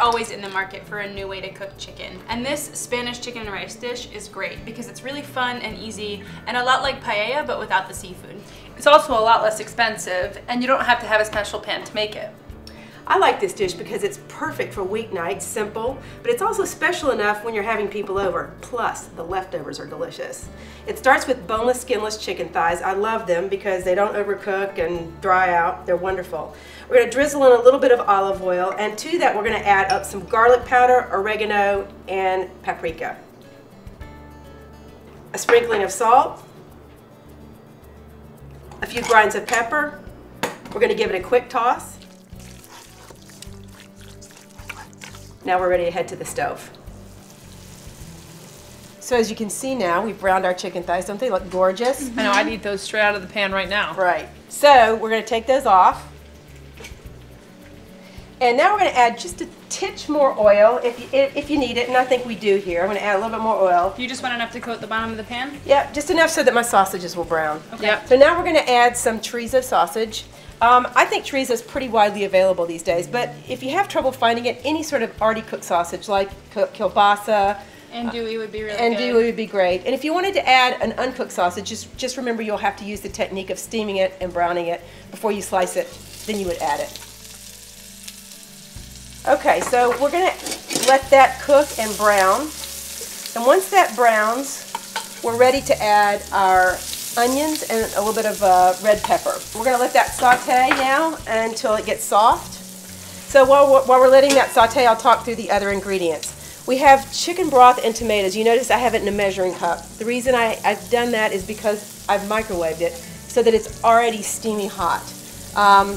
always in the market for a new way to cook chicken. And this Spanish chicken and rice dish is great because it's really fun and easy and a lot like paella but without the seafood. It's also a lot less expensive and you don't have to have a special pan to make it. I like this dish because it's perfect for weeknights, simple, but it's also special enough when you're having people over. Plus, the leftovers are delicious. It starts with boneless, skinless chicken thighs. I love them because they don't overcook and dry out. They're wonderful. We're going to drizzle in a little bit of olive oil, and to that we're going to add up some garlic powder, oregano, and paprika. A sprinkling of salt, a few grinds of pepper. We're going to give it a quick toss. Now we're ready to head to the stove. So as you can see now, we've browned our chicken thighs. Don't they look gorgeous? I know, I'd eat those straight out of the pan right now. Right. So we're going to take those off. And now we're going to add just a titch more oil if you need it, and I think we do here. I'm going to add a little bit more oil. You just want enough to coat the bottom of the pan? Yep, just enough so that my sausages will brown. Okay. Yep. So now we're going to add some chorizo sausage. I think chorizo is pretty widely available these days, but if you have trouble finding it, any sort of already cooked sausage like kielbasa, andouille would be really good. Andouille would be great. And if you wanted to add an uncooked sausage, just remember you'll have to use the technique of steaming it and browning it before you slice it. Then you would add it. Okay, so we're going to let that cook and brown. And once that browns, we're ready to add our onions and a little bit of red pepper. We're going to let that saute now until it gets soft. So while we're letting that saute, I'll talk through the other ingredients. We have chicken broth and tomatoes. You notice I have it in a measuring cup. The reason I've done that is because I've microwaved it so that it's already steamy hot.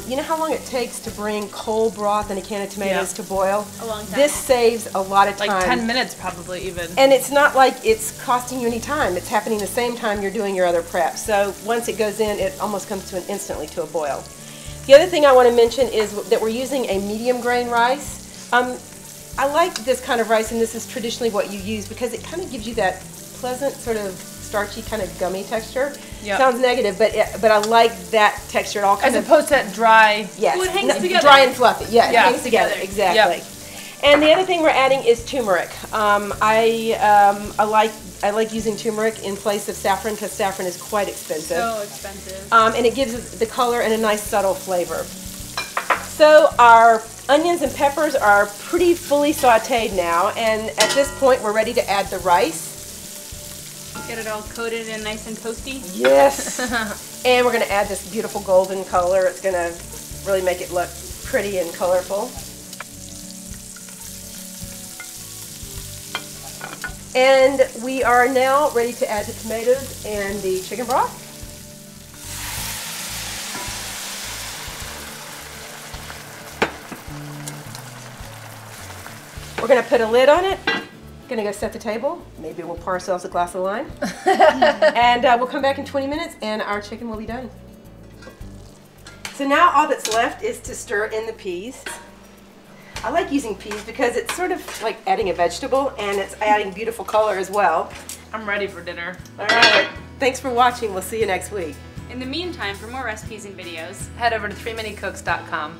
You know how long it takes to bring cold broth and a can of tomatoes to boil? A long time. This saves a lot of time. Like 10 minutes probably even. And it's not like it's costing you any time. It's happening the same time you're doing your other prep. So once it goes in, it almost comes to instantly to a boil. The other thing I want to mention is that we're using a medium grain rice. I like this kind of rice, and this is traditionally what you use because it kind of gives you that pleasant sort of starchy kind of gummy texture. Yep. Sounds negative, but I like that texture. It all kind As opposed to that dry. Yes. Well, it hangs together. Dry and fluffy. Yeah, Yeah. it hangs together. Exactly. Yep. And the other thing we're adding is turmeric. I like using turmeric in place of saffron because saffron is quite expensive. So expensive. And it gives it the color and a nice subtle flavor. So our onions and peppers are pretty fully sauteed now, and at this point we're ready to add the rice. Get it all coated and nice and toasty. Yes. And we're going to add this beautiful golden color. It's going to really make it look pretty and colorful. And we are now ready to add the tomatoes and the chicken broth. We're going to put a lid on it. Gonna go set the table. Maybe we'll pour ourselves a glass of wine. And we'll come back in 20 minutes and our chicken will be done. So now all that's left is to stir in the peas. I like using peas because it's sort of like adding a vegetable and it's adding beautiful color as well. I'm ready for dinner. All right, thanks for watching. We'll see you next week. In the meantime, for more recipes and videos, Head over to 3minutecooks.com.